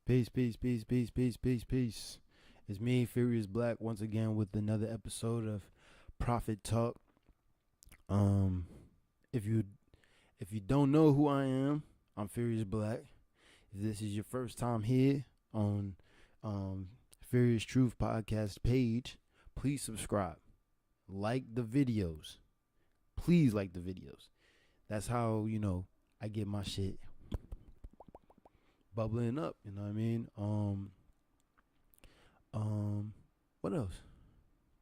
Peace, peace, peace, peace, peace, peace, peace. It's me, Furious Black, once again with another episode of Prophet Talk. Um, if you if you don't know who I am, I'm Furious Black. If this is your first time here on um Furious Truth Podcast page, please subscribe, like the videos. Please like the videos. That's how I get my shit bubbling up. You know what I mean? Um, what else?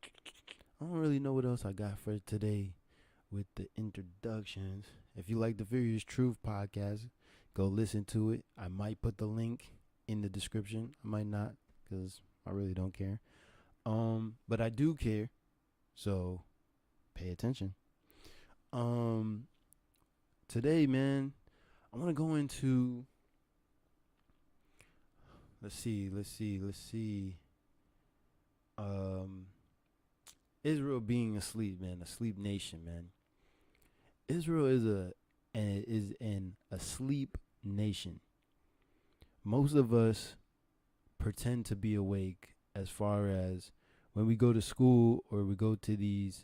I don't really know what else I got for today with the introductions. If you like the Furious Truth podcast, go listen to it. I might put the link in the description. I might not because I really don't care. But I do care, so pay attention. Um, Today, man, I want to go into. Let's see. Um, Israel being asleep, man, a sleep nation, man. Israel is an asleep nation. Most of us pretend to be awake as far as when we go to school or we go to these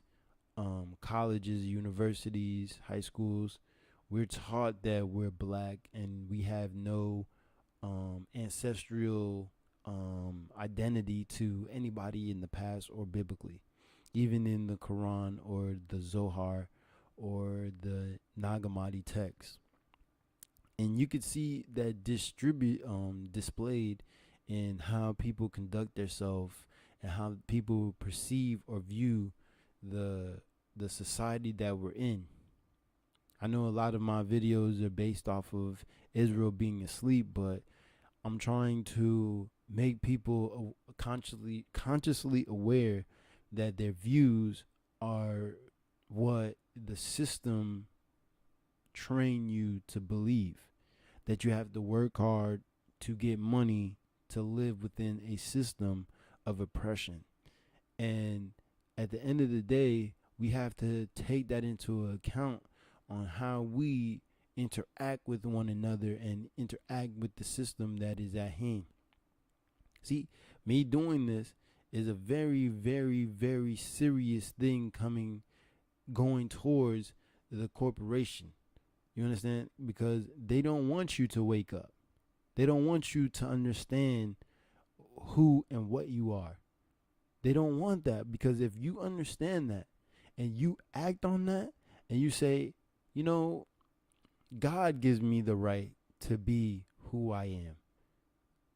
colleges, universities, high schools. We're taught that we're black and we have no ancestral identity to anybody in the past or biblically, even in the Quran or the Zohar or the Nag Hammadi text. And you could see that displayed in how people conduct themselves and how people perceive or view the the society that we're in. I know a lot of my videos are based off of Israel being asleep, but I'm trying to make people consciously aware that their views are what the system train you to believe, that you have to work hard to get money to live within a system of oppression. And at the end of the day, we have to take that into account on how we interact with one another and interact with the system that is at hand. See, me doing this is a very, very, very serious thing going towards the corporation. You understand? Because they don't want you to wake up. They don't want you to understand who and what you are. They don't want that because if you understand that and you act on that and you say, you know, God gives me the right to be who I am.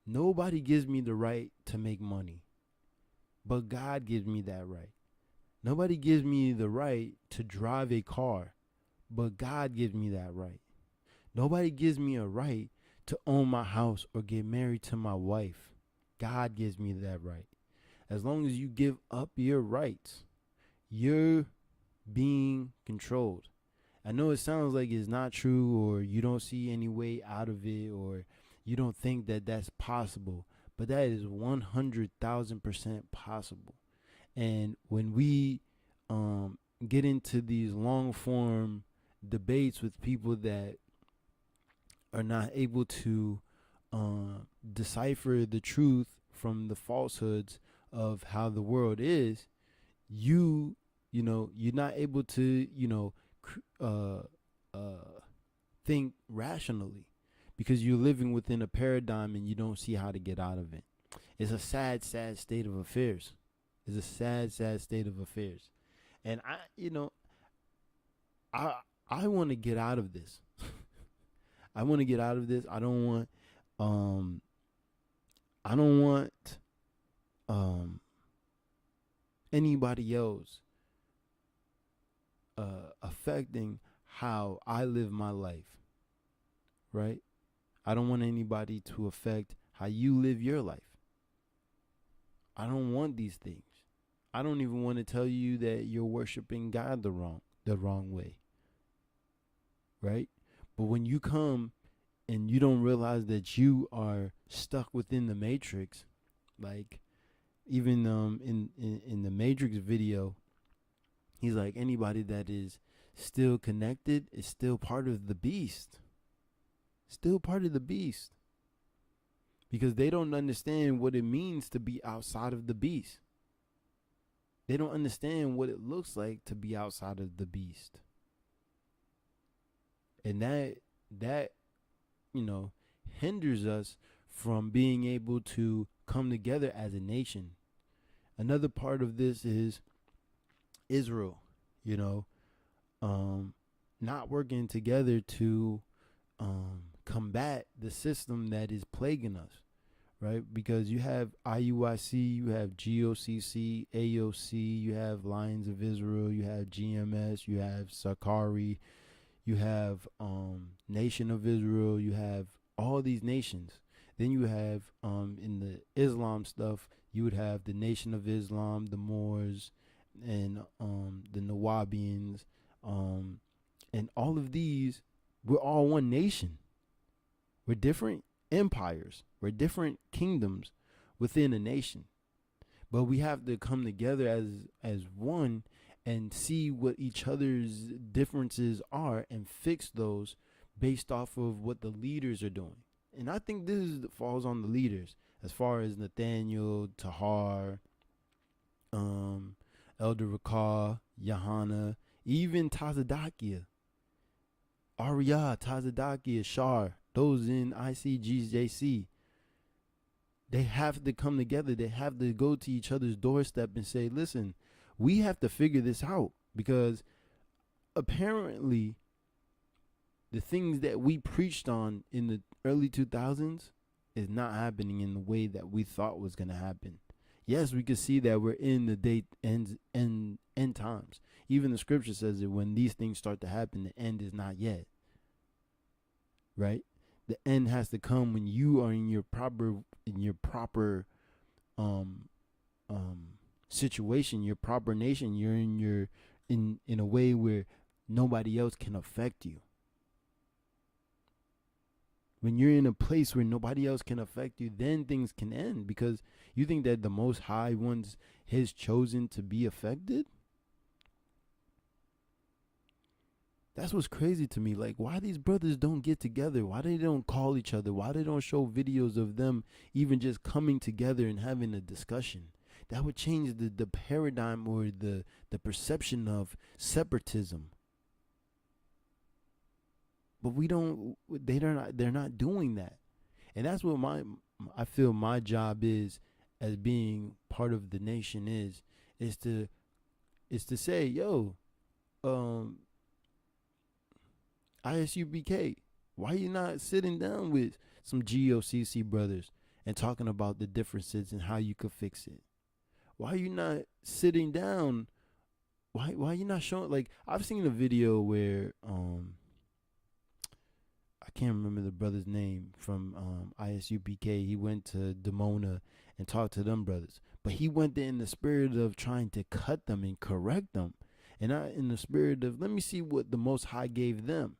Nobody gives me the right to make money, but God gives me that right. Nobody gives me the right to drive a car, but God gives me that right. Nobody gives me a right to own my house or get married to my wife. God gives me that right. As long as you give up your rights, you're being controlled. I know it sounds like it's not true or you don't see any way out of it or you don't think that that's possible, but that is 100,000% possible. And when we get into these long form debates with people that are not able to decipher the truth from the falsehoods of how the world is, you're not able to uh, uh, think rationally because you're living within a paradigm and you don't see how to get out of it. It's a sad, sad state of affairs. It's a sad, sad state of affairs. And I I want to get out of this. I want to get out of this. Um I don't want um anybody else affecting how I live my life, right? I don't want anybody to affect how you live your life. I don't want these things. I don't even want to tell you that you're worshiping God the wrong way, right? But when you come and you don't realize that you are stuck within the matrix, like even in the Matrix video, he's like anybody that is still connected is still part of the beast. Still part of the beast. because they don't understand what it means to be outside of the beast. They don't understand what it looks like to be outside of the beast. And that you know hinders us from being able to come together as a nation. Another part of this is Israel, you know, not working together to combat the system that is plaguing us, right? Because you have IUIC, you have GOCC, AOC, you have Lions of Israel, you have GMS, you have Sakari, you have Nation of Israel, you have all these nations. Then you have in the Islam stuff, you would have the Nation of Islam, the Moors, and the Nawabians, and all of these. We're all one nation. We're different empires. We're different kingdoms within a nation, but we have to come together as one and see what each other's differences are and fix those based off of what the leaders are doing. And I think falls on the leaders as far as Nathaniel, Tahar, Elder Rakah, Yahana, even Tazadakia, Arya, Tazadakia, Shar, those in ICGJC. They have to come together. They have to go to each other's doorstep and say, listen, we have to figure this out, because apparently the things that we preached on in the early 2000s is not happening in the way that we thought was going to happen. Yes, we can see that we're in the end times. Even the scripture says that when these things start to happen, the end is not yet. Right? The end has to come when you are in your proper situation, your proper nation. You're in a way where nobody else can affect you. When you're in a place where nobody else can affect you, then things can end, because you think that the Most High One's has chosen to be affected. That's what's crazy to me. Like, why these brothers don't get together? Why they don't call each other? Why they don't show videos of them even just coming together and having a discussion? That would change the paradigm or the perception of separatism. But they're not doing that. And that's what I feel my job is, as being part of the nation, is to say, yo, ISUBK, why you not sitting down with some GOCC brothers and talking about the differences and how you could fix it? Why you not sitting down? Why you not showing? Like, I've seen a video where I can't remember the brother's name from ISUPK. He went to Demona and talked to them brothers, but he went there in the spirit of trying to cut them and correct them, and not in the spirit of, let me see what the Most High gave them.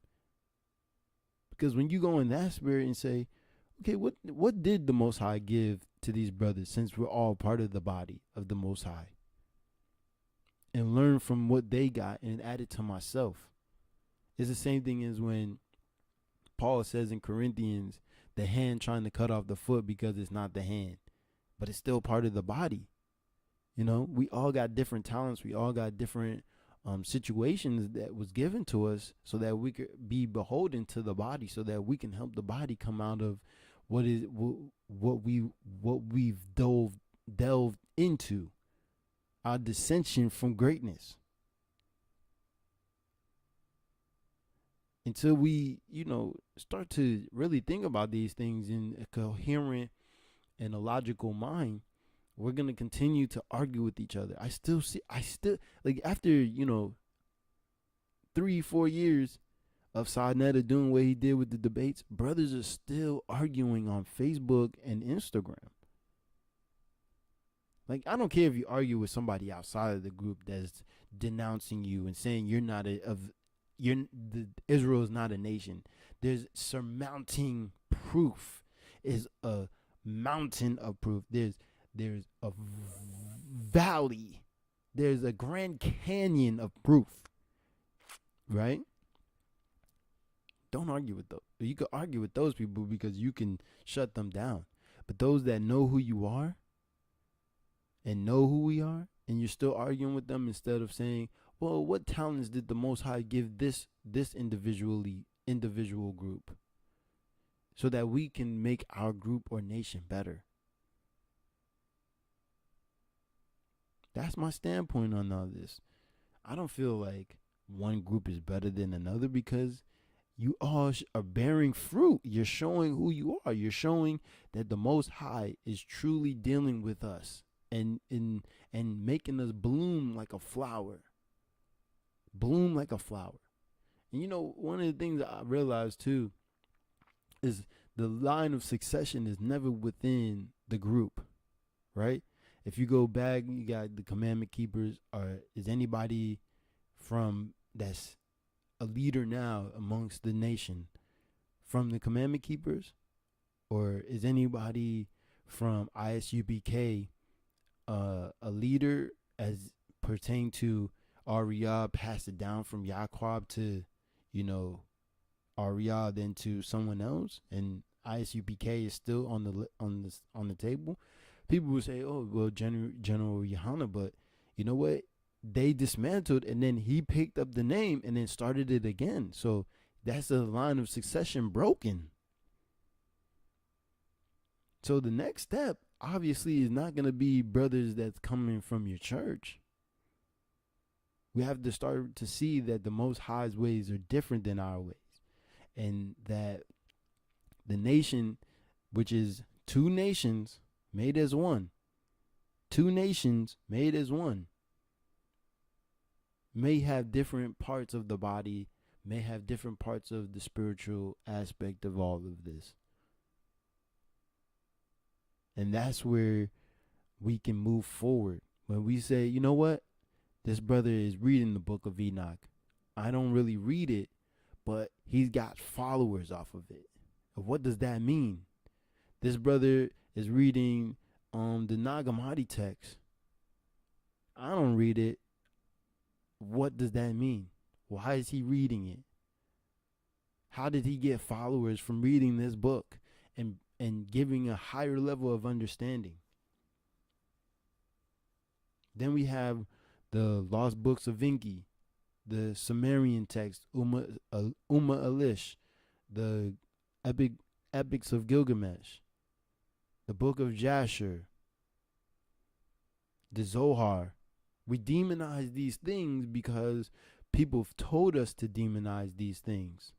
Because when you go in that spirit and say, okay, what did the Most High give to these brothers, since we're all part of the body of the Most High, and learn from what they got and add it to myself. It's the same thing as when Paul says in Corinthians, the hand trying to cut off the foot because it's not the hand, but it's still part of the body. You know, we all got different talents. We all got different situations that was given to us so that we could be beholden to the body, so that we can help the body come out of what we've delved into, our dissension from greatness. Until we, start to really think about these things in a coherent and a logical mind, we're going to continue to argue with each other. I still like, after, 3-4 years of Sadnetta doing what he did with the debates, brothers are still arguing on Facebook and Instagram. Like, I don't care if you argue with somebody outside of the group that's denouncing you and saying Israel is not a nation. There's surmounting proof. Is a mountain of proof. There's a valley. There's a Grand Canyon of proof. Right? Don't argue with those. You can argue with those people because you can shut them down. But those that know who you are and know who we are, and you're still arguing with them instead of saying, well, what talents did the Most High give this individual group so that we can make our group or nation better? That's my standpoint on all this. I don't feel like one group is better than another because you all are bearing fruit. You're showing who you are. You're showing that the Most High is truly dealing with us and making us bloom like a flower. Bloom like a flower. And you know, one of the things that I realized too is the line of succession is never within the group, right? If you go back, you got the commandment keepers, or is anybody from that's a leader now amongst the nation from the commandment keepers? Or is anybody from ISUBK a leader as pertain to Ariyah, passed it down from Yaqub to, you know, Ariyah, then to someone else, and ISUBK is still on the table? People will say, "Oh, well, General Yohana," but you know what? They dismantled, and then he picked up the name and then started it again. So that's the line of succession broken. So the next step, obviously, is not going to be brothers that's coming from your church. We have to start to see that the Most High's ways are different than our ways, and that the nation, which is two nations made as one, may have different parts of the body, may have different parts of the spiritual aspect of all of this. And that's where we can move forward. When we say, you know what? This brother is reading the book of Enoch. I don't really read it, but he's got followers off of it. What does that mean? This brother is reading the Nag Hammadi text. I don't read it. What does that mean? Why is he reading it? How did he get followers from reading this book and giving a higher level of understanding? Then we have the Lost Books of Enki, the Sumerian text, Umma Elish, the Epics of Gilgamesh, the Book of Jasher, the Zohar. We demonize these things because people have told us to demonize these things.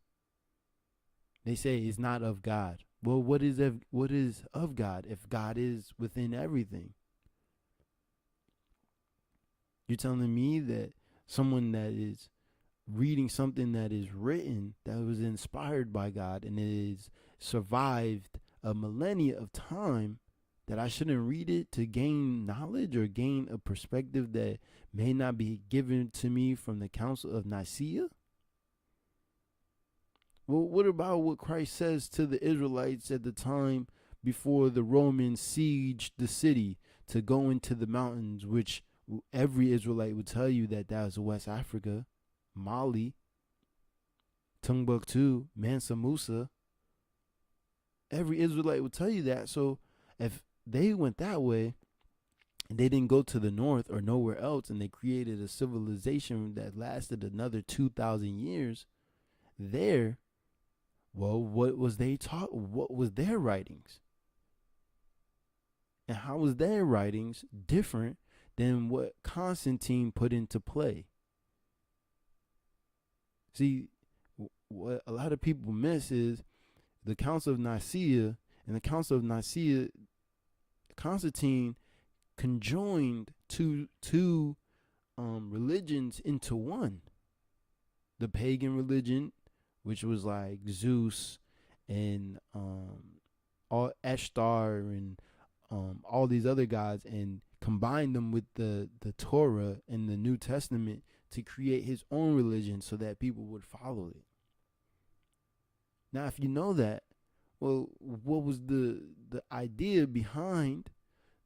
They say it's not of God. Well, what is of God if God is within everything? You're telling me that someone that is reading something that is written, that was inspired by God, and it has survived a millennia of time, that I shouldn't read it to gain knowledge or gain a perspective that may not be given to me from the Council of Nicaea? Well, what about what Christ says to the Israelites at the time before the Romans sieged the city to go into the mountains, which every Israelite would tell you that was West Africa, Mali, Timbuktu, Mansa Musa. Every Israelite would tell you that. So if they went that way and they didn't go to the north or nowhere else, and they created a civilization that lasted another 2,000 years there, well, what was they taught? What was their writings? And how was their writings different than what Constantine put into play? See, what a lot of people miss is the Council of Nicaea. And the Council of Nicaea, Constantine conjoined two religions into one. The pagan religion, which was like Zeus and all Ashtar and all these other gods, and combined them with the Torah and the New Testament to create his own religion so that people would follow it. Now, if you know that, well, what was the idea behind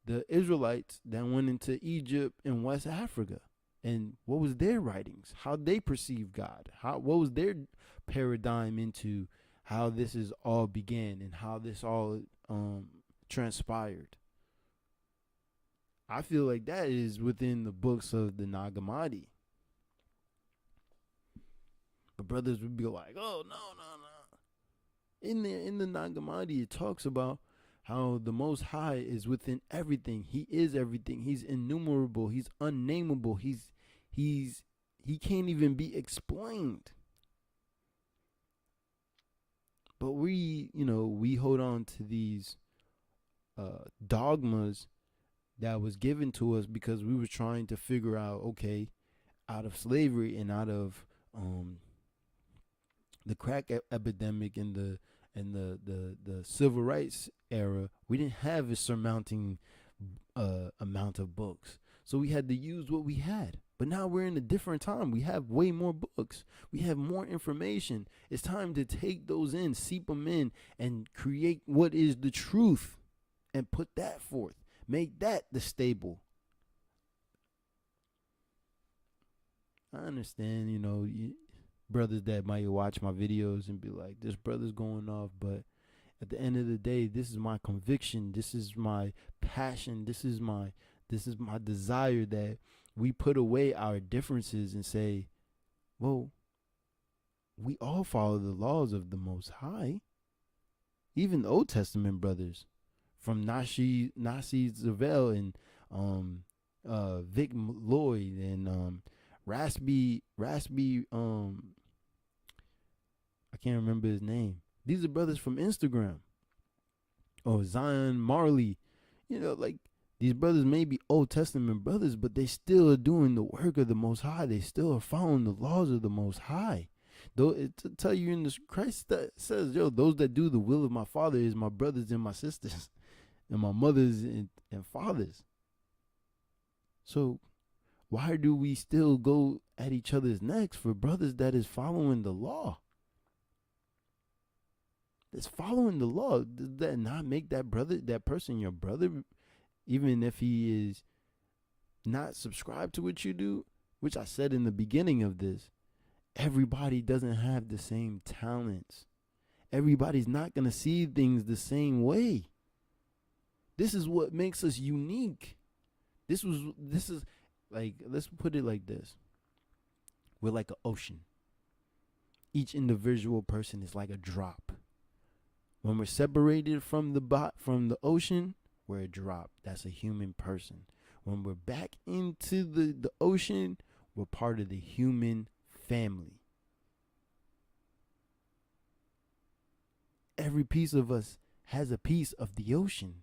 the Israelites that went into Egypt and West Africa? And what was their writings? How they perceived God? What was their paradigm into how this is all began and how this all transpired. I feel like that is within the books of the Nag Hammadi. But brothers would be like, "Oh no, no, no." In the Nag Hammadi, it talks about how the Most High is within everything. He is everything. He's innumerable. He's unnameable. He can't even be explained. But we hold on to these dogmas that was given to us because we were trying to figure out, okay, out of slavery and out of the crack epidemic and the civil rights era, we didn't have a surmounting amount of books, so we had to use what we had. But now we're in a different time. We have way more books. We have more information. It's time to take those in, seep them in, and create what is the truth and put that forth. Make that the stable. I understand, brothers that might watch my videos and be like, this brother's going off. But at the end of the day, this is my conviction. This is my passion. This is my desire that we put away our differences and say, well, we all follow the laws of the Most High. Even the Old Testament brothers, from Nasi Zavel and Vic Lloyd and Raspy I can't remember his name. These are brothers from Instagram. Or Zion Marley. Like, these brothers may be Old Testament brothers, but they still are doing the work of the Most High. They still are following the laws of the Most High. Though it tell you in this, Christ that says, those that do the will of my Father is my brothers and my sisters and my mothers and fathers. So why do we still go at each other's necks for brothers that is following the law? That's following the law. Does that not make that person your brother? Even if he is not subscribed to what you do, which I said in the beginning of this, everybody doesn't have the same talents. Everybody's not going to see things the same way. This is what makes us unique. This is like, let's put it like this. We're like an ocean. Each individual person is like a drop. When we're separated from the ocean, we're a drop. That's a human person. When we're back into the ocean, we're part of the human family. Every piece of us has a piece of the ocean.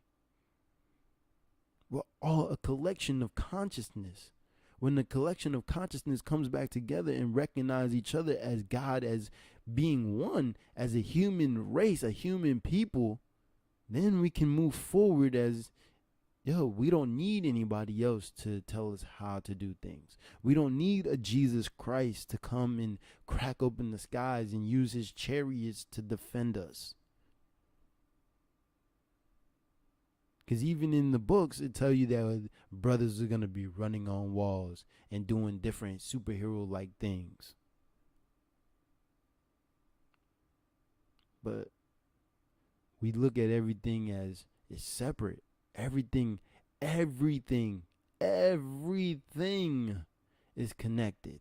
We're all a collection of consciousness. When the collection of consciousness comes back together and recognize each other as God, as being one, as a human race, a human people, then we can move forward as, we don't need anybody else to tell us how to do things. We don't need a Jesus Christ to come and crack open the skies and use his chariots to defend us. Because even in the books, it tell you that brothers are going to be running on walls and doing different superhero-like things. But we look at everything as it's separate. Everything is connected.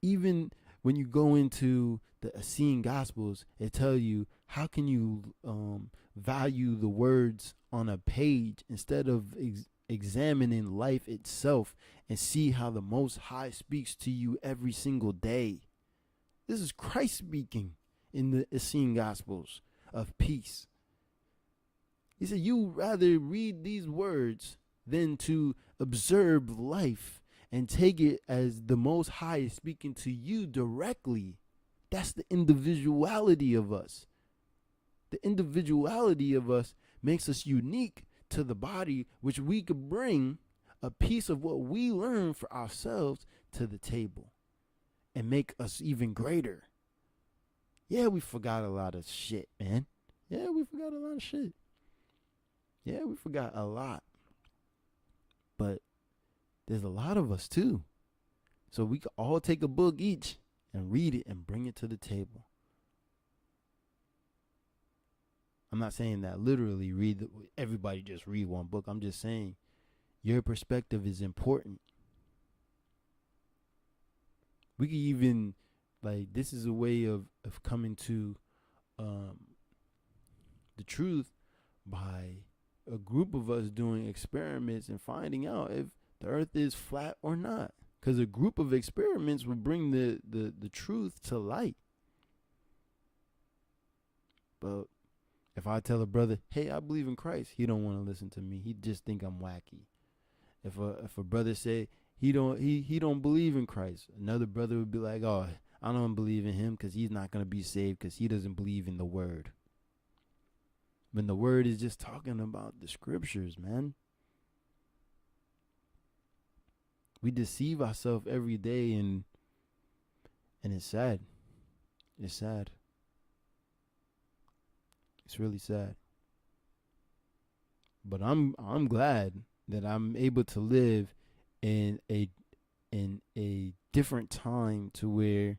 Even when you go into the Essene Gospels, it tell you, how can you value the words on a page instead of examining life itself and see how the Most High speaks to you every single day. This is Christ speaking in the Essene Gospels of peace. He said, you rather read these words than to observe life and take it as the Most High is speaking to you directly. That's the individuality of us. The individuality of us makes us unique to the body, which we could bring a piece of what we learn for ourselves to the table and make us even greater. Yeah, we forgot a lot of shit, man. Yeah, we forgot a lot of shit. Yeah, we forgot a lot. But there's a lot of us too. So we could all take a book each and read it and bring it to the table. I'm not saying that literally everybody just read one book. I'm just saying your perspective is important. We could even, like, this is a way of coming to um, the truth by a group of us doing experiments and finding out if the earth is flat or not. Because a group of experiments would bring the truth to light. But if I tell a brother, hey, I believe in Christ, he don't want to listen to me. He just think I'm wacky. If a brother say he don't believe in Christ, another brother would be like, oh, I don't believe in him because he's not going to be saved because he doesn't believe in the word. When the word is just talking about the scriptures, man. We deceive ourselves every day, and it's sad. It's sad. It's really sad. But I'm glad that I'm able to live in a different time to where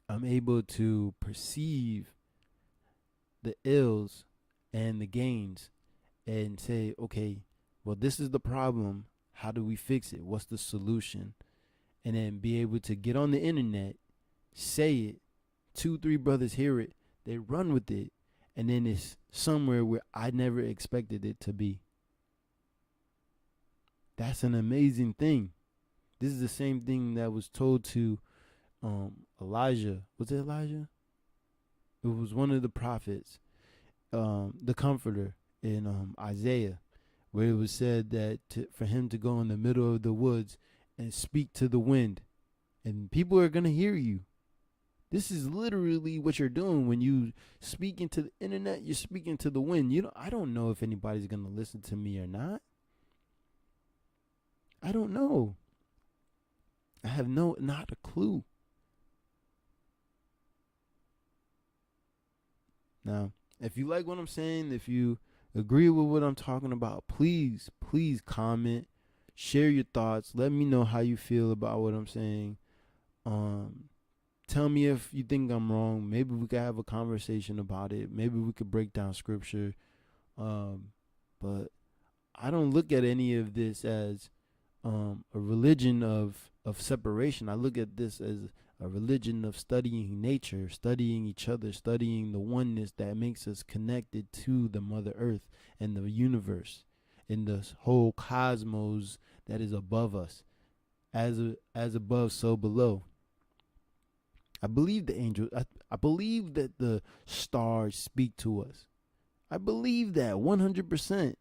I'm able to perceive the ills and the gains and say, okay, well, this is the problem. How do we fix it? What's the solution? And then be able to get on the internet, say it, 2-3 brothers hear it, they run with it, and then it's somewhere where I never expected it to be. That's an amazing thing. This is the same thing that was told to Elijah. Was it Elijah? It was one of the prophets, the comforter in Isaiah, where it was said that for him to go in the middle of the woods and speak to the wind, and people are going to hear you. This is literally what you're doing when you speak into the internet. You're speaking to the wind. I don't know if anybody's going to listen to me or not. I don't know. I have not a clue. Now, if you like what I'm saying, if you agree with what I'm talking about, please comment, share your thoughts. Let me know how you feel about what I'm saying. Tell me if you think I'm wrong. Maybe we could have a conversation about it. Maybe we could break down scripture. But I don't look at any of this as a religion of separation. I look at this as a religion of studying nature, studying each other, studying the oneness that makes us connected to the Mother Earth and the universe and the whole cosmos that is above us. As above, so below. I believe the angels. I believe that the stars speak to us. I believe that 100%.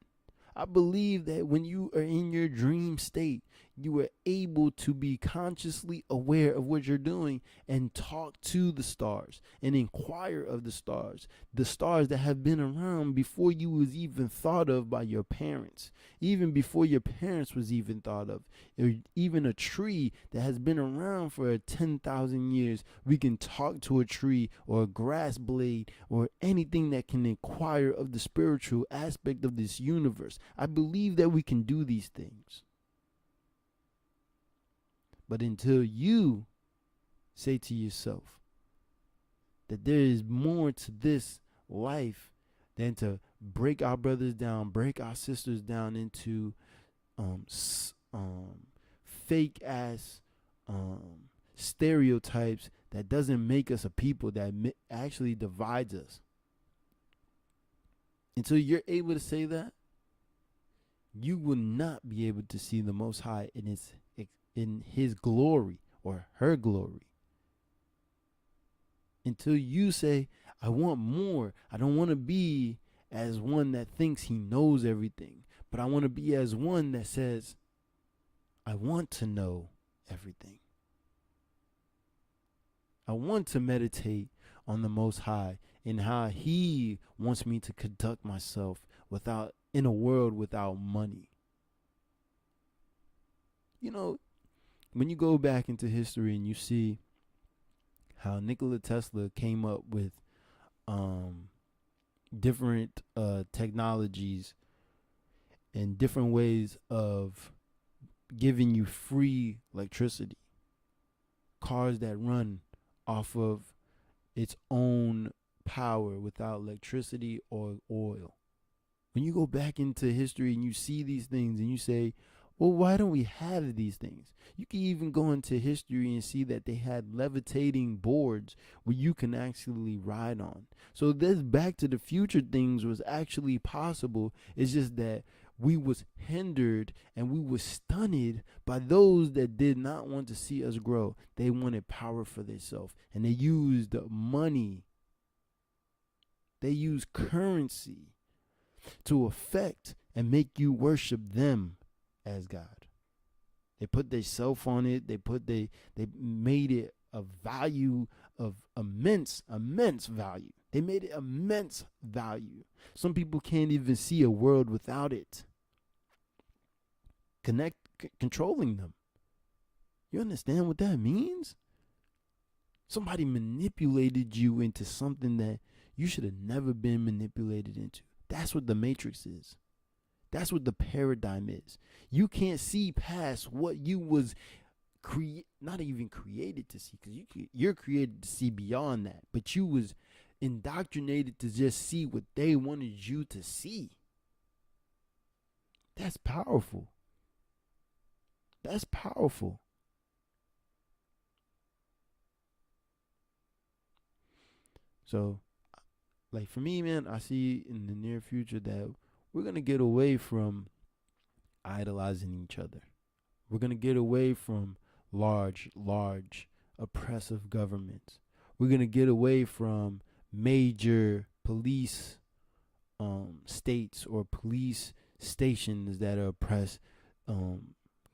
I believe that when you are in your dream state, you are able to be consciously aware of what you're doing and talk to the stars and inquire of the stars that have been around before you was even thought of by your parents, even before your parents was even thought of, or even a tree that has been around for 10,000 years. We can talk to a tree or a grass blade or anything that can inquire of the spiritual aspect of this universe. I believe that we can do these things. But until you say to yourself that there is more to this life than to break our brothers down, break our sisters down into fake ass stereotypes that doesn't make us a people, that actually divides us. Until you're able to say that, you will not be able to see the Most High in his glory or her glory. Until you say, I want more. I don't want to be as one that thinks he knows everything, but I want to be as one that says, I want to know everything. I want to meditate on the Most High and how he wants me to conduct myself in a world without money. When you go back into history and you see how Nikola Tesla came up with different technologies and different ways of giving you free electricity, cars that run off of its own power without electricity or oil. When you go back into history and you see these things and you say, well, why don't we have these things? You can even go into history and see that they had levitating boards where you can actually ride on. So this Back to the Future things was actually possible. It's just that we was hindered and we was stunned by those that did not want to see us grow. They wanted power for themselves, and they used money. They used currency to affect and make you worship them as God. They put their self on it. They made it a value of immense value. They made it immense value. Some people can't even see a world without it. Controlling them. You understand what that means? Somebody manipulated you into something that you should have never been manipulated into. That's what the Matrix is. That's what the paradigm is. You can't see past what you was not even created to see, because you're created to see beyond that. But you was indoctrinated to just see what they wanted you to see. That's powerful. That's powerful. So, like for me, man, I see in the near future that we're going to get away from idolizing each other. We're going to get away from large oppressive governments. We're going to get away from major police states or police stations that oppress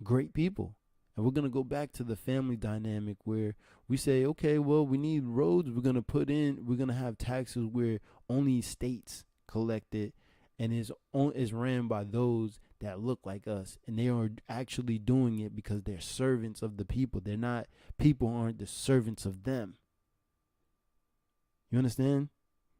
great people. And we're going to go back to the family dynamic where we say, okay, well, we need roads. We're going to have taxes where only states collect it, and is ran by those that look like us. And they are actually doing it because they're servants of the people. People aren't the servants of them. You understand?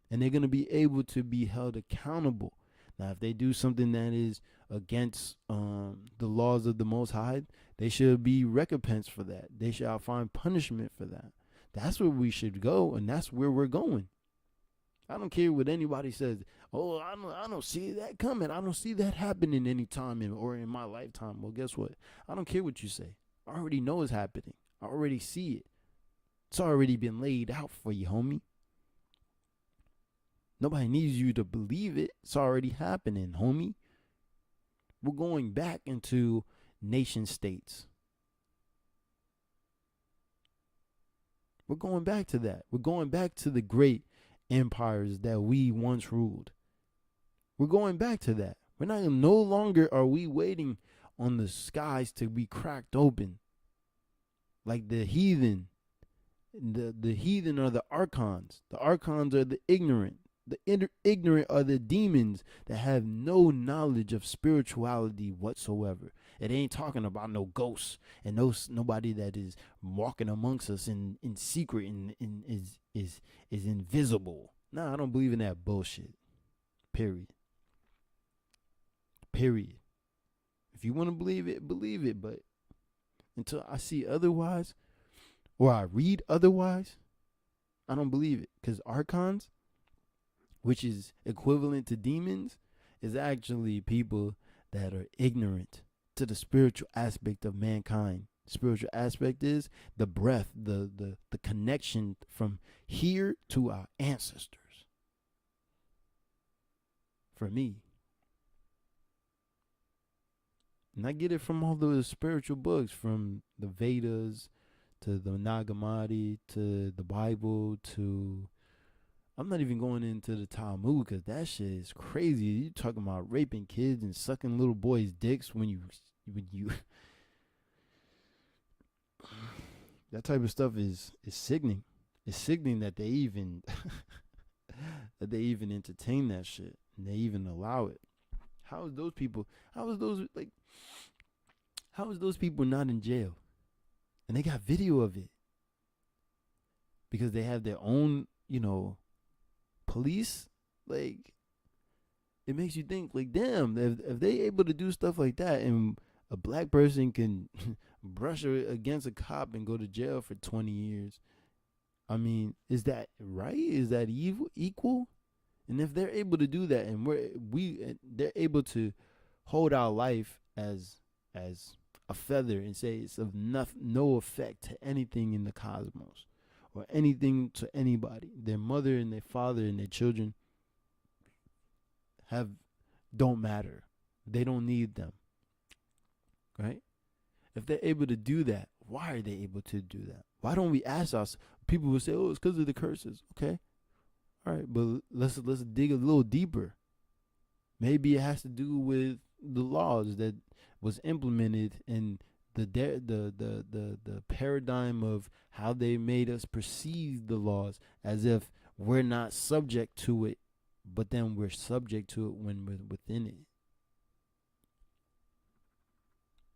And they're going to be able to be held accountable. Now, if they do something that is against the laws of the Most High, they should be recompensed for that. They shall find punishment for that. That's where we should go, and that's where we're going. I don't care what anybody says. Oh, I don't see that coming. I don't see that happening anytime or in my lifetime. Well, guess what? I don't care what you say. I already know it's happening. I already see it. It's already been laid out for you, homie. Nobody needs you to believe it. It's already happening, homie. We're going back into nation states. We're going back to that. We're going back to the great empires that we once ruled. We're going back to that. No longer are we waiting on the skies to be cracked open like the heathen. The heathen are the archons. The archons are the ignorant. The ignorant are the demons that have no knowledge of spirituality whatsoever. It ain't talking about no ghosts and nobody that is walking amongst us in secret and is invisible. Nah, I don't believe in that bullshit. Period. If you want to believe it. But until I see otherwise, or I read otherwise, I don't believe it. Because archons, which is equivalent to demons, is actually people that are ignorant to the spiritual aspect of mankind. Spiritual aspect is the breath, the connection from here to our ancestors. For me. And I get it from all those spiritual books, from the Vedas to the Nag Hammadi to the Bible to... I'm not even going into the Talmud because that shit is crazy. You talking about raping kids and sucking little boys' dicks when you that type of stuff is sickening. It's sickening that they even entertain that shit and they even allow it. How is those people not in jail? And they got video of it. Because they have their own, police. Like, it makes you think, like, damn, if they able to do stuff like that and a black person can brush against a cop and go to jail for 20 years, I mean, is that right? Is that equal? And if they're able to do that, and they're able to hold our life as a feather and say it's of no effect to anything in the cosmos or anything to anybody. Their mother and their father and their children have don't matter. They don't need them, right? If they're able to do that, why are they able to do that? Why don't we ask us? People will say, "Oh, it's because of the curses." Okay, all right, but let's dig a little deeper. Maybe it has to do with the laws that was implemented and the paradigm of how they made us perceive the laws as if we're not subject to it, but then we're subject to it when we're within it.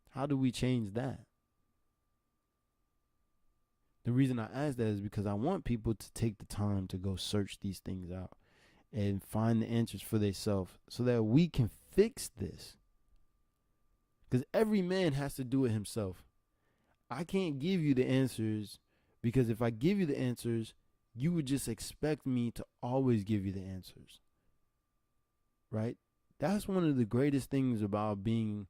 How do we change that? The reason I ask that is because I want people to take the time to go search these things out and find the answers for themselves so that we can fix this. Because every man has to do it himself. I can't give you the answers because if I give you the answers, you would just expect me to always give you the answers. Right? That's one of the greatest things about being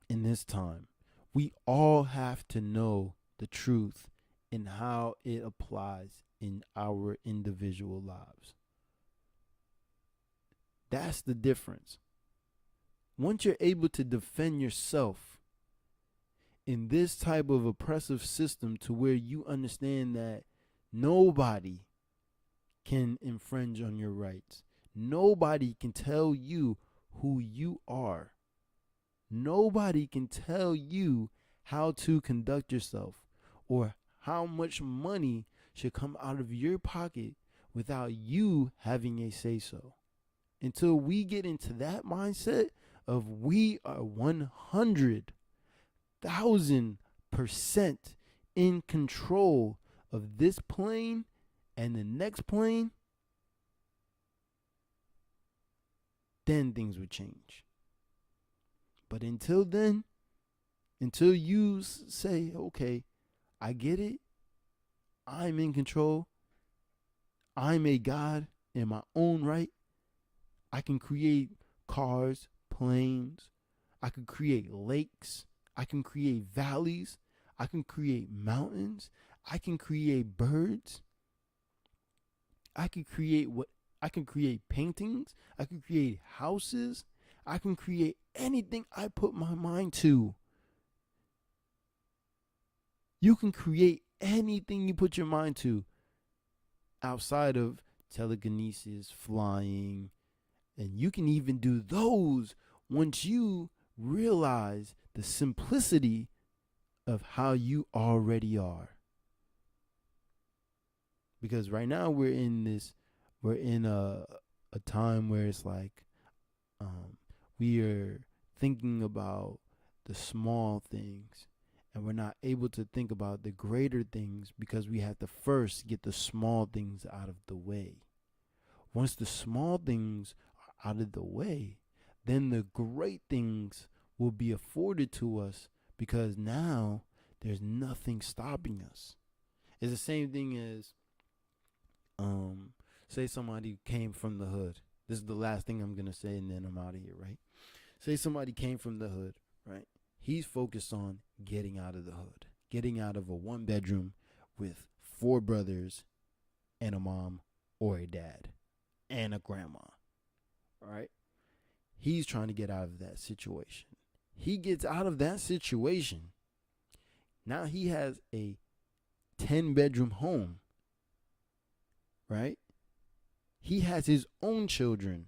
in this time. We all have to know the truth and how it applies in our individual lives. That's the difference. Once you're able to defend yourself in this type of oppressive system to where you understand that nobody can infringe on your rights, nobody can tell you who you are, nobody can tell you how to conduct yourself or how much money should come out of your pocket without you having a say so. Until we get into that mindset of we are 100,000% in control of this plane and the next plane, then things would change. But until then, until you say, okay, I get it, I'm in control, I'm a God in my own right, I can create cars, planes, I can create lakes, I can create valleys, I can create mountains, I can create birds, I can create paintings, I can create houses, I can create anything I put my mind to. You can create anything you put your mind to outside of telekinesis, flying, and you can even do those once you realize the simplicity of how you already are. Because right now we're in a time where it's like we are thinking about the small things and we're not able to think about the greater things because we have to first get the small things out of the way. Once the small things are out of the way, then the great things will be afforded to us because now there's nothing stopping us. It's the same thing as say somebody came from the hood. This is the last thing I'm going to say and then I'm out of here, right? Say somebody came from the hood, right? He's focused on getting out of the hood, getting out of a 1-bedroom with 4 brothers and a mom or a dad and a grandma, all right? He's trying to get out of that situation. He gets out of that situation. Now he has a 10-bedroom home, right? He has his own children.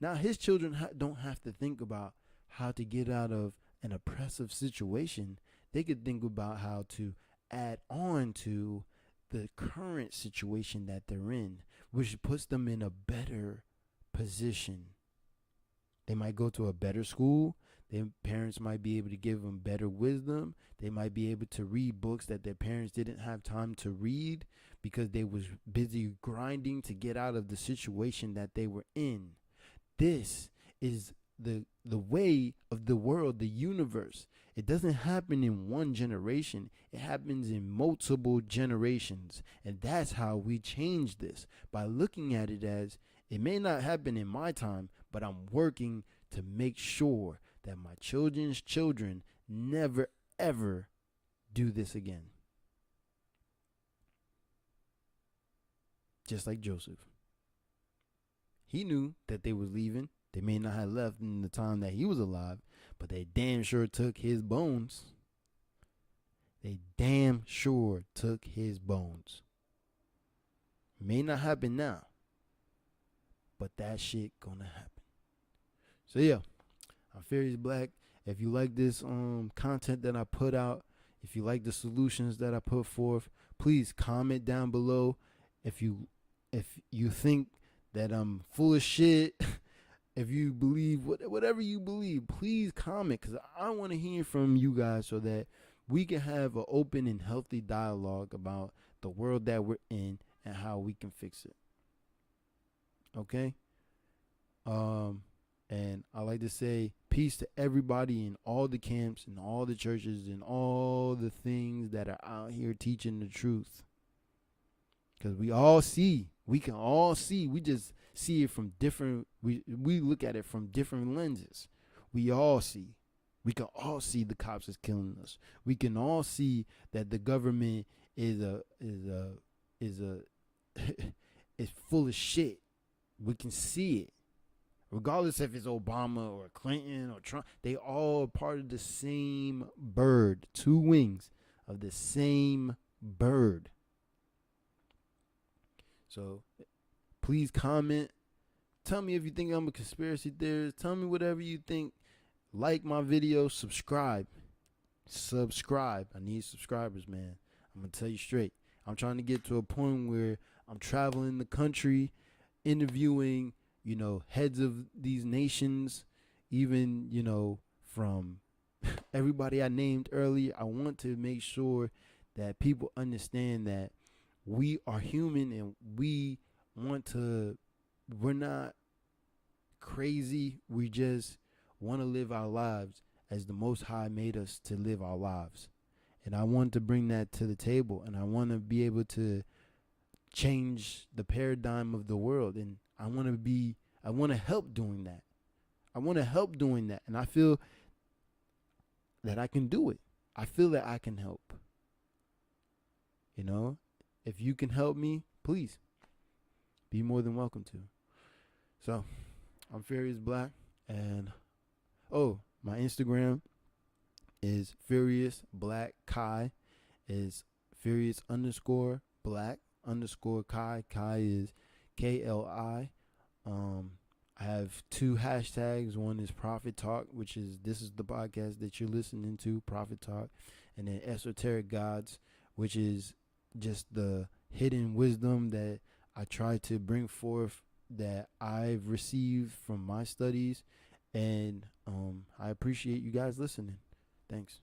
Now his children don't have to think about how to get out of an oppressive situation. They could think about how to add on to the current situation that they're in, which puts them in a better position. They might go to a better school. Their parents might be able to give them better wisdom. They might be able to read books that their parents didn't have time to read because they was busy grinding to get out of the situation that they were in. This is the way of the world, the universe. It doesn't happen in one generation. It happens in multiple generations. And that's how we change this, by looking at it as it may not happen in my time, but I'm working to make sure that my children's children never ever do this again. Just like Joseph. He knew that they was leaving. They may not have left in the time that he was alive, but they damn sure took his bones. They damn sure took his bones. May not happen now, but that shit gonna happen. So yeah, I'm Furious Black. If you like this content that I put out, if you like the solutions that I put forth, please comment down below. If you think that I'm full of shit, if you believe whatever you believe, please comment, because I want to hear from you guys so that we can have an open and healthy dialogue about the world that we're in and how we can fix it. Okay? And I like to say peace to everybody in all the camps and all the churches and all the things that are out here teaching the truth. Because we can all see, we just see it from different, we look at it from different lenses. We can all see the cops is killing us. We can all see that the government is full of shit. We can see it. Regardless if it's Obama or Clinton or Trump, they all are part of the same bird, two wings of the same bird. So please comment. Tell me if you think I'm a conspiracy theorist. Tell me whatever you think. Like my video. Subscribe. I need subscribers, man. I'm going to tell you straight. I'm trying to get to a point where I'm traveling the country, interviewing, heads of these nations, even, from everybody I named earlier. I want to make sure that people understand that we are human and we're not crazy. We just want to live our lives as the Most High made us to live our lives. And I want to bring that to the table, and I want to be able to change the paradigm of the world. And I want to help doing that. And I feel that I can do it. I feel that I can help. If you can help me, please be more than welcome to. So, I'm Furious Black, and my Instagram is Furious Black Kai. Is Furious_Black_Kai. Kai is KLI. I have two hashtags. One is Prophet Talk, this is the podcast that you're listening to, Prophet Talk, and then Esoteric Gods, which is just the hidden wisdom that I try to bring forth that I've received from my studies. And I appreciate you guys listening. Thanks.